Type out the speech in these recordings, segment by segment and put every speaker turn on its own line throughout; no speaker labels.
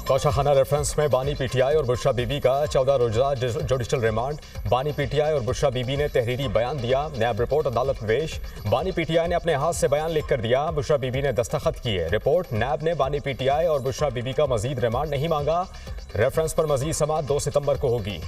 Toshakhana reference में बानी PTI और बुशरा बीबी का 14 रोजा जुडिशल रिमांड। बानी पीटीआई और बुशरा बीबी ने तहरीरी बयान दिया। नैब रिपोर्ट अदालत में पेश। बानी पीटीआई ने अपने हाथ से बयान लिख कर दिया, बुशरा बीबी ने दस्तखत किए। रिपोर्ट, नैब ने बानी पीटीआई और बुशरा बीबी का मजीद रिमांड नहीं मांगा। रेफरेंस पर मजीद समाअत 2 सितंबर को होगी।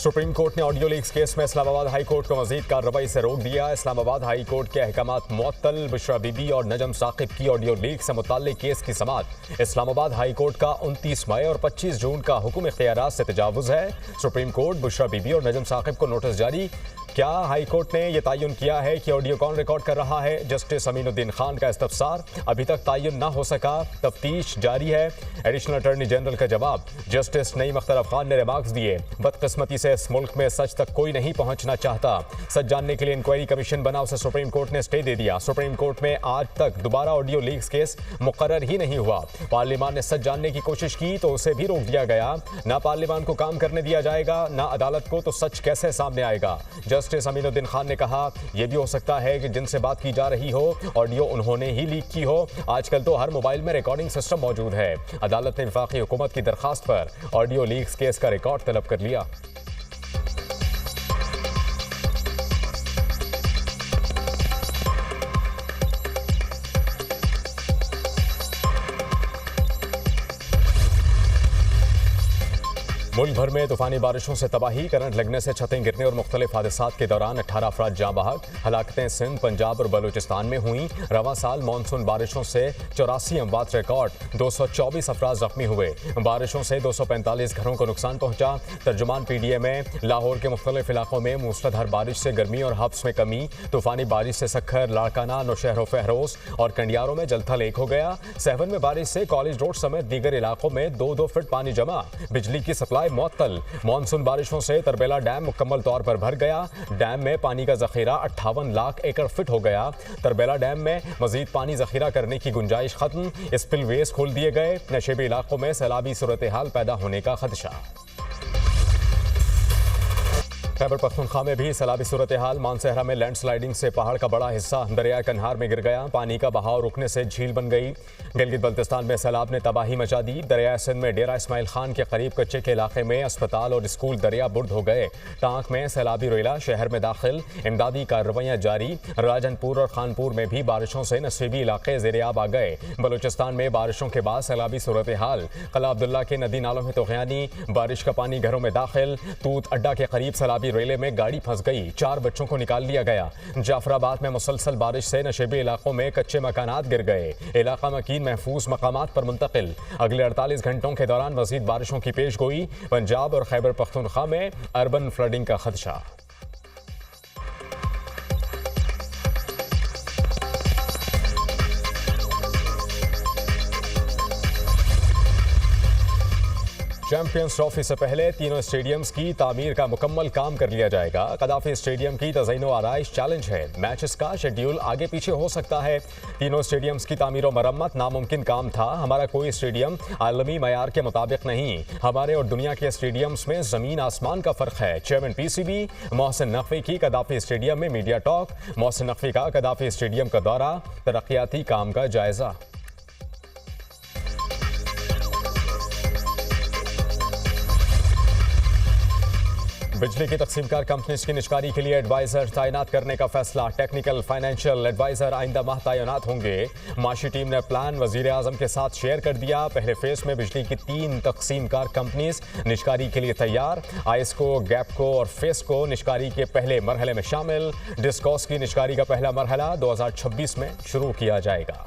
सुप्रीम कोर्ट ने ऑडियो लीक्स केस में इस्लामाबाद हाई कोर्ट को मजीद कार्रवाई से रोक दिया। इस्लामाबाद हाई कोर्ट के अहकामात मुअत्तल। बुशरा बीबी और नजम साकिब की ऑडियो लीक से मुताल्लिक केस की समाअत इस्लामाबाद हाई कोर्ट का 29 मई और 25 जून का हुक्म इख्तियारात से तजावुज़ है। सुप्रीम कोर्ट बुशरा बीबी और नजम साकिब को नोटिस जारी। क्या हाई कोर्ट ने यह तयन किया है कि ऑडियो कौन रिकॉर्ड कर रहा है? जस्टिस अमीनुद्दीन खान का इस्तफसार, अभी तक तयन न हो सका, तफ्तीश जारी है। एडिशनल अटॉर्नी जनरल का जवाब, जस्टिस नईम अख्तर अफगान ने रिमार्क्स दिए, बदकिस्मती से इस मुल्क में सच तक कोई नहीं पहुंचना चाहता। सच जानने के लिए इंक्वायरी कमीशन बना, उसे सुप्रीम कोर्ट ने स्टे दे दिया। सुप्रीम कोर्ट में आज तक दोबारा ऑडियो लीक्स केस मुकर्रर ही नहीं हुआ। पार्लियामान ने सच जानने की कोशिश की तो उसे भी रोक दिया गया। ना पार्लियामान को काम करने दिया जाएगा, ना अदालत को, तो सच कैसे सामने आएगा? जस्टिस अमीनुद्दीन खान ने कहा, यह भी हो सकता है कि जिनसे बात की जा रही हो ऑडियो उन्होंने ही लीक की हो। आजकल तो हर मोबाइल में रिकॉर्डिंग सिस्टम मौजूद है। अदालत ने वफाकी हुकूमत की दरखास्त पर ऑडियो लीक्स केस का रिकॉर्ड तलब कर लिया। मुल्क भर में तूफानी बारिशों से तबाही, करंट लगने से छतें गिरने और मुख्तलिफ हादसात के दौरान 18 अफराद जाँ बहक। हलाकतें सिंध, पंजाब और बलूचिस्तान में हुई। रवां साल मानसून बारिशों से 84 अमवात रिकॉर्ड, 224 अफराद जख्मी हुए। बारिशों से 245 घरों को नुकसान पहुंचा। तर्जुमान PDA में, लाहौर के मुख्तलिफ इलाकों में मूसलाधार बारिश से गर्मी और हब्स में कमी। तूफानी बारिश से सखर, लाड़काना, नौशहर फहरोज और कंडियारों में जलथल एक हो गया। सहवन में बारिश से कॉलेज रोड समेत दीगर इलाकों में 2-2 फीट पानी जमा। बिजली की सप्लाई मुअत्तल। मानसून बारिशों से तरबेला डैम मुकम्मल तौर पर भर गया। डैम में पानी का जखीरा 58 लाख एकड़ फिट हो गया। तरबेला डैम में मजीद पानी जखीरा करने की गुंजाइश खत्म। स्पिलवेज खोल दिए गए। नशेबी इलाकों में सैलाबी सूरत हाल पैदा होने का खदशा। खैबर पख्तूनख्वा में भी सैलाबी सूरत हाल। मानसहरा में लैंडस्लाइडिंग से पहाड़ का बड़ा हिस्सा दरिया कन्हार में गिर गया। पानी का बहाव रुकने से झील बन गई। गिलगित बल्तिस्तान में सैलाब ने तबाही मचा दी। दरिया सिंध में डेरा इस्माइल खान के करीब कच्चे के इलाके में अस्पताल और स्कूल दरिया बुर्द हो गए। टांक में सैलाबी रोइला शहर में दाखिल। इमदादी कार्रवाइयाँ जारी। राजनपुर और खानपुर में भी बारिशों से नसीबी इलाके ज़ेर-ए-आब आ गए। बलूचिस्तान में बारिशों के बाद सैलाबी सूरत हाल। कला अब्दुल्ला के नदी नालों में तोग़यानी। बारिश का पानी घरों में दाखिल। तूत अड्डा के करीब सैलाबी रेले में गाड़ी फंस गई। 4 बच्चों को निकाल लिया गया। जाफराबाद में मुसलसल बारिश से नशेबी इलाकों में कच्चे मकानात गिर गए। इलाका मकीन महफूज मकामात पर मुंतकिल। अगले 48 घंटों के दौरान मजीद बारिशों की पेश गोई। पंजाब और खैबर पख्तूनख्वा में अर्बन फ्लडिंग का खदशा। चैंपियंस ट्रॉफी से पहले तीनों स्टेडियम्स की तामीर का मुकम्मल काम कर लिया जाएगा। कदाफी स्टेडियम की तज़यीन व आराइश चैलेंज है। मैचेस का शेड्यूल आगे पीछे हो सकता है। तीनों स्टेडियम्स की तामीर व मरम्मत नामुमकिन काम था। हमारा कोई स्टेडियम आलमी मयार के मुताबिक नहीं। हमारे और दुनिया के स्टेडियम्स में ज़मीन आसमान का फ़र्क है। चेयरमैन PCB मोहसिन नकवी की कदाफी स्टेडियम में मीडिया टॉक। मोहसिन नकवी का कदाफी स्टेडियम का दौरा, तरक्याती काम का जायजा। बिजली की तकसीमकार कंपनीज की निजकारी के लिए एडवाइजर तैनात करने का फैसला। टेक्निकल फाइनेंशियल एडवाइजर आइंदा माह तैनात होंगे। माशी टीम ने प्लान वजीर आजम के साथ शेयर कर दिया। पहले फेज में बिजली की 3 तकसीमकार कंपनीज निजकारी के लिए तैयार। आइस्को, गैपको और फेस्को निजकारी के पहले मरहले में शामिल। डिस्कॉस की निजकारी का पहला मरहला 2026 में शुरू किया जाएगा।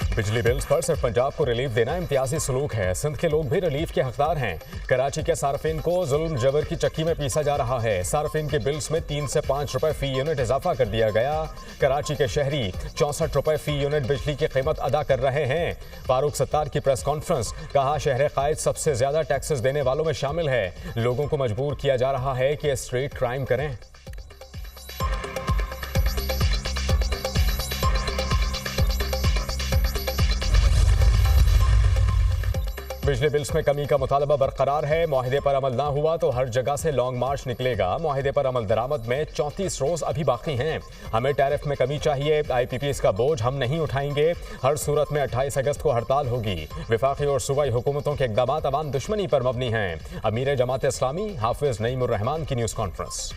बिजली बिल्स पर सिर्फ पंजाब को रिलीफ देना इम्तियाजी सलूक है। सिंध के लोग भी रिलीफ के हकदार हैं। कराची के सार्फिन को जुल्म जबर की चक्की में पीसा जा रहा है। सार्फिन के बिल्स में 3 से 5 रुपए फी यूनिट इजाफा कर दिया गया। कराची के शहरी 64 रुपए फी यूनिट बिजली की कीमत अदा कर रहे हैं। फारूक सत्तार की प्रेस कॉन्फ्रेंस, कहा शहर कायद सबसे ज्यादा टैक्सेस देने वालों में शामिल है। लोगों को मजबूर किया जा रहा है कि स्ट्रीट क्राइम करें। बिजली बिल्स में कमी का मुतालबा बरकरार है। मुआहिदे पर अमल ना हुआ तो हर जगह से लॉन्ग मार्च निकलेगा। मुआहिदे पर अमल दरामद में 34 रोज अभी बाकी हैं। हमें टैरिफ में कमी चाहिए। IPPs का बोझ हम नहीं उठाएंगे। हर सूरत में 28 अगस्त को हड़ताल होगी। वफाकी और सूबाई हुकूमतों के इकदाम अवाम दुश्मनी पर मबनी हैं। अमीर जमात इस्लामी हाफिज नईमुर रहमान की न्यूज़ कॉन्फ्रेंस।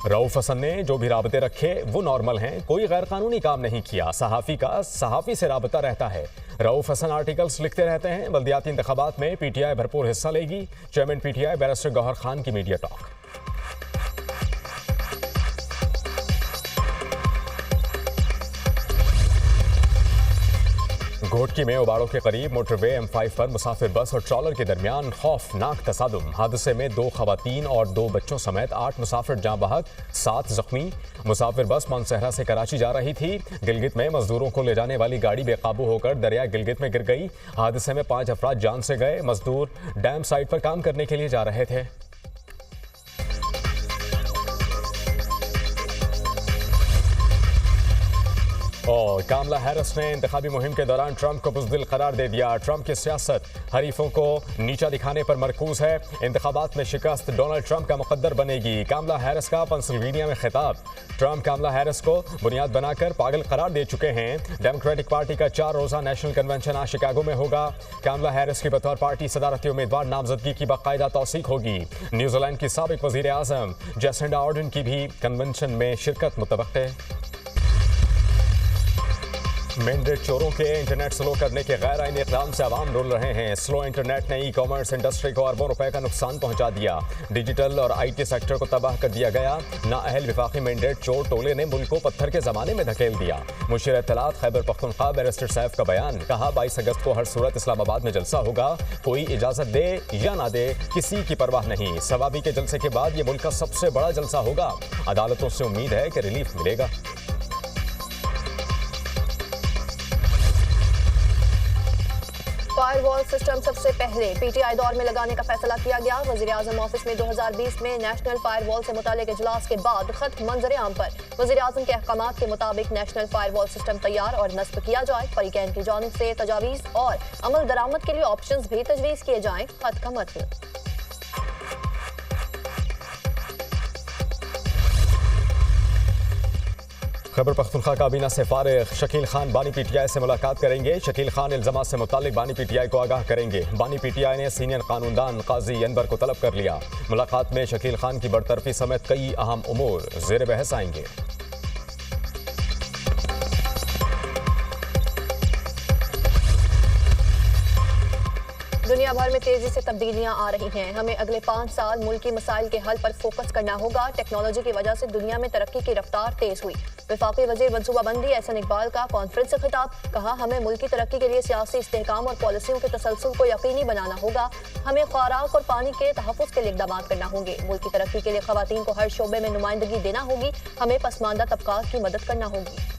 रऊफ हसन ने जो भी राबते रखे वो नॉर्मल हैं, कोई गैर कानूनी काम नहीं किया। सहाफ़ी का सहाफ़ी से राबता रहता है। रऊफ हसन आर्टिकल्स लिखते रहते हैं। बल्दियाती इंतखाबात में PTI भरपूर हिस्सा लेगी। Chairman PTI barrister Gauhar Khan की मीडिया टॉक। घोटकी में उबाड़ों के करीब मोटरवे M5 पर मुसाफिर बस और ट्रॉलर के दरमियान खौफनाक तसादुम। हादसे में 2 खवातीन और 2 बच्चों समेत 8 मुसाफिर जाँ बहक, 7 जख्मी। मुसाफिर बस मानसहरा से कराची जा रही थी। गिलगित में मजदूरों को ले जाने वाली गाड़ी बेकाबू होकर दरिया गिलगित में गिर गई। हादसे में 5 अफराद जान से गए। मजदूर डैम साइट पर काम करने के लिए जा रहे थे। और कामला हैरिस ने इंतखाबी मुहिम के दौरान ट्रंप को बुज़दिल करार दे दिया। ट्रंप की सियासत हरीफों को नीचा दिखाने पर मरकूज है। इंतखाबात में शिकस्त डोनाल्ड ट्रंप का मुकद्दर बनेगी। कामला हैरिस का पेंसिल्वेनिया में खिताब। ट्रंप कामला हैरिस को बुनियाद बनाकर पागल करार दे चुके हैं। डेमोक्रेटिक पार्टी का 4 रोज़ा नेशनल कन्वेंशन आज शिकागो में होगा। कामला हैरिस की बतौर पार्टी सदारती उम्मीदवार नामजदगी की बाकायदा तौसीक होगी। न्यूजीलैंड की साबिक वज़ीर आज़म जैसिंडा आर्डन की भी कन्वेंशन में शिरकत मुतवक्के। मैंडेट चोरों के इंटरनेट स्लो करने के गैर आईनी इक़दाम से आवाम रुल रहे हैं। स्लो इंटरनेट ने ई-कॉमर्स इंडस्ट्री को अरबों रुपए का नुकसान पहुंचा दिया। डिजिटल और IT सेक्टर को तबाह कर दिया गया। नाअहल विफाकी मैंडेट चोर टोले ने मुल्क को पत्थर के जमाने में धकेल दिया। मुशीर इत्तलात खैबर पख्तूनख्वा बैरिस्टर सैफ का बयान। कहा 22 अगस्त को हर सूरत इस्लामाबाद में जलसा होगा। कोई इजाजत दे या ना दे किसी की परवाह नहीं। सवाबी के जलसे के बाद ये मुल्क का सबसे बड़ा जलसा होगा। अदालतों से उम्मीद है कि रिलीफ मिलेगा।
फायरवॉल सिस्टम सबसे पहले PTI दौर में लगाने का फैसला किया गया। वज़ीर आज़म ऑफिस में 2020 में नेशनल फायरवॉल से मुताल्लिक़ इजलास के बाद खत मंजर आम पर वज़ीर आज़म के अहकामात के मुताबिक नेशनल फायरवॉल सिस्टम तैयार और नस्ब किया जाए। फरीकैन की जानिब से तजावीज़ और अमल दरामद के लिए ऑप्शंस भी तजवीज़ किए जाएं। खत का मतलब
खैबर पख्तूनख्वा काबीना से फारिग शकील खान बानी PTI से मुलाकात करेंगे। शकील खान इल्जामात से मुतालिक बानी PTI को आगाह करेंगे। बानी PTI ने सीनियर कानूनदान काजी अनवर को तलब कर लिया। मुलाकात में शकील खान की बरतरफी समेत कई अहम उमूर ज़ेर बहस आएंगे।
दुनिया भर में तेजी से तब्दीलियां आ रही हैं। हमें अगले 5 साल मुल्की मसाइल के हल पर फोकस करना होगा। टेक्नोलॉजी की वजह से दुनिया में तरक्की की रफ्तार तेज हुई। वफाकी वजीर मनसूबाबंदी एहसन इकबाल का कॉन्फ्रेंस से खिताब। कहा हमें मुल्की तरक्की के लिए सियासी इस्तेहकाम और पॉलिसियों के तसलसल को यकीनी बनाना होगा। हमें खुराक और पानी के तहफ़्फ़ुज़ के लिए इक़दाम करना होंगे। मुल्की तरक्की के लिए ख़वातीन को हर शोबे में नुमाइंदगी देना होगी। हमें पसमानदा तबकात की मदद करना होगी।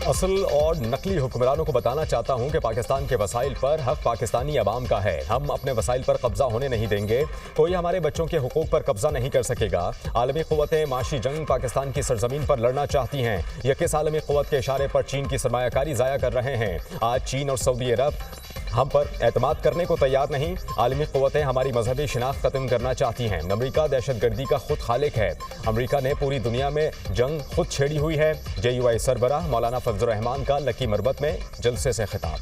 असल और नकली हुक्मरानों को बताना चाहता हूं कि पाकिस्तान के वसाइल पर हक पाकिस्तानी अवाम का है। हम अपने वसाइल पर कब्जा होने नहीं देंगे। कोई हमारे बच्चों के हुकूक पर कब्जा नहीं कर सकेगा। आलमी क़ुव्वतें माशी जंग पाकिस्तान की सरजमीन पर लड़ना चाहती हैं। यह किस आलमी क़ुव्वत के इशारे पर चीन की सरमायाकारी ज़ाया कर रहे हैं। आज चीन और सऊदी अरब हम पर एतमाद करने को तैयार नहीं। आलमी क़ुव्वतें हमारी मजहबी शिनाख्त ख़त्म करना चाहती हैं। अमरीका दहशतगर्दी का खुद खालिक है। अमरीका ने पूरी दुनिया में जंग खुद छेड़ी हुई है। JUI सरबराह मौलाना फजल रहमान का लकी मरबत में जलसे से खिताब।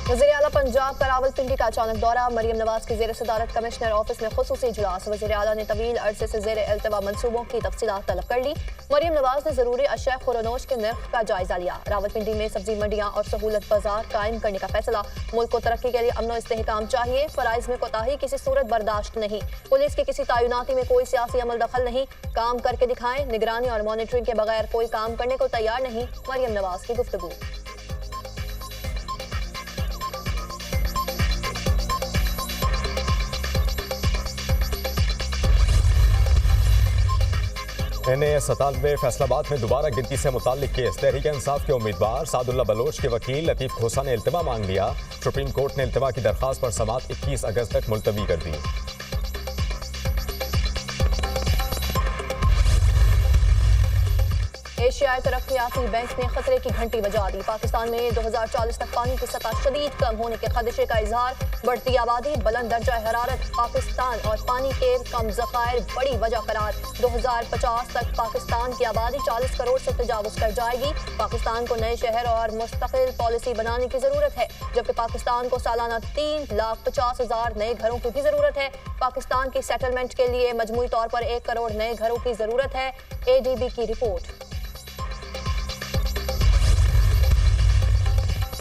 वज़ीर आला पंजाब का रावलपिंडी का अचानक दौरा। मरियम नवाज की ज़ेर सदारत कमिश्नर ऑफिस में खुसूसी इजलास। वज़ीर आला ने तवील अरसे से ज़ेर अल्तवा मनसूबों की तफसीलात तलब कर ली। मरियम नवाज ने ज़रूरी अशिया खुरनोश के नर्ख का जायजा लिया। रावलपिंडी में सब्जी मंडियाँ और सहूलत बाजार कायम करने का फैसला। मुल्क को तरक्की के लिए अमन और इस्तेहकाम चाहिए। फराइज में कोताही किसी सूरत बर्दाश्त नहीं। पुलिस की किसी तैनाती में कोई सियासी अमल दखल नहीं। काम करके दिखाएं। निगरानी और मॉनिटरिंग के बगैर कोई काम करने को तैयार नहीं। मरियम नवाज की गुफ्तगू।
NA97 फैसलाबाद में दोबारा गिनती से मुताल्लिक केस। तहरीक इंसाफ के उम्मीदवार सादुल्ला बलोच के वकील लतीफ खोसा ने इल्तिमा मांग लिया। सुप्रीम कोर्ट ने इल्तिमा की दरख्वास्त पर समाअत 21 अगस्त तक मुलतवी कर दी।
एशियाई तरक्याती बैंक ने खतरे की घंटी बजा दी। पाकिस्तान में 2040 तक पानी की सतह शदीद कम होने के खदशे का इजहार। बढ़ती आबादी, बुलंद दर्जा हरारत, पाकिस्तान और पानी के कम ज़खायर बड़ी वजह करार। 2050 तक पाकिस्तान की आबादी 40 करोड़ से तजावुज़ कर जाएगी। पाकिस्तान को नए शहर और मुस्तकिल पॉलिसी बनाने की ज़रूरत है, जबकि पाकिस्तान को सालाना 3,50,000 नए घरों की भी ज़रूरत है। पाकिस्तान की सेटलमेंट के लिए मजमूई तौर पर 1 करोड़ नए घरों की ज़रूरत है। ADB की रिपोर्ट।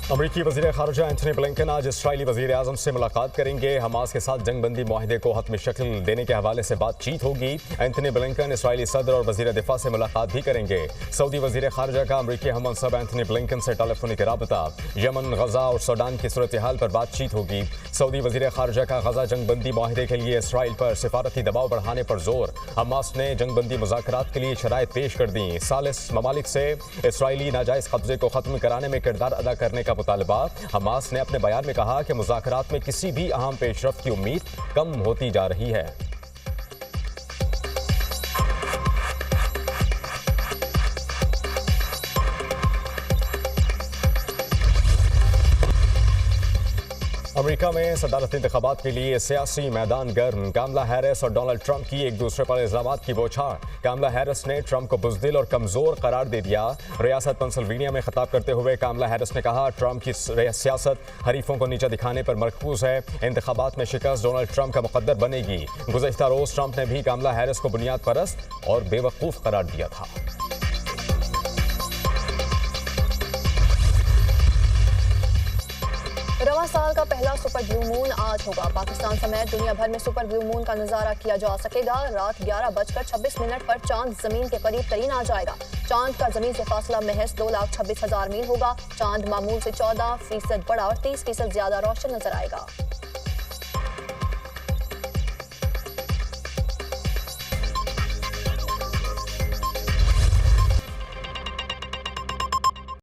अमरीकी वज़ीर ख़ारिजा एंथनी ब्लिंकन आज इसराइली वज़ीर आज़म से मुलाकात करेंगे। हमास के साथ जंगबंदी मुआहिदे को हतमी शक्ल देने के हवाले से बातचीत होगी। एंथनी ब्लिंकन इसराइली सदर और वज़ीर दिफा से मुलाकात भी करेंगे। सऊदी वज़ीर ख़ारिजा का अमरीकी हम मनसब एंथनी ब्लिंकन से टेलीफोनिक राबता। यमन, गजा और सूडान की सूरत हाल पर बातचीत होगी। सऊदी वज़ीर ख़ारिजा का गजा जंगबंदी मुआहिदे के लिए इसराइल पर सिफारती दबाव बढ़ाने पर जोर। हमास ने जंगबंदी मुज़ाकरात के लिए शराइत पेश कर दी। सालिस ममालिक से इसराइली नाजायज़ कब्जे को ख़त्म कराने में किरदार अदा करने का मुतालबा। हमास ने अपने बयान में कहा कि मुज़ाकरात में किसी भी अहम पेशरफ्त की उम्मीद कम होती जा रही है। अमेरिका में सदारती इंतखाबात के लिए सियासी मैदान गर्म। कामला हैरिस और डोनाल्ड ट्रंप की एक दूसरे पर इल्जामात की बौछार। कामला हैरिस ने ट्रंप को बुज़दिल और कमज़ोर करार दे दिया। रियासत पेंसिल्वेनिया में खिताब करते हुए कामला हैरिस ने कहा, ट्रंप की सियासत हरीफों को नीचा दिखाने पर मरकूज है। इंतखाबात में शिकस्त डोनाल्ड ट्रंप का मुकद्दर बनेगी। गुज़श्ता रोज़ ट्रंप ने भी कामला हैरिस को बुनियाद परस्त और बेवकूफ़ करार दिया था।
रवा साल का पहला सुपर ब्लू मून आज होगा। पाकिस्तान समेत दुनिया भर में सुपर ब्लू मून का नजारा किया जा सकेगा। रात 11:26 पर चांद जमीन के करीब तरीन आ जाएगा। चांद का जमीन से फासला महज 2,26,000 मील होगा। चांद मामूल से 14% बड़ा और 30% ज्यादा रोशन नजर आएगा।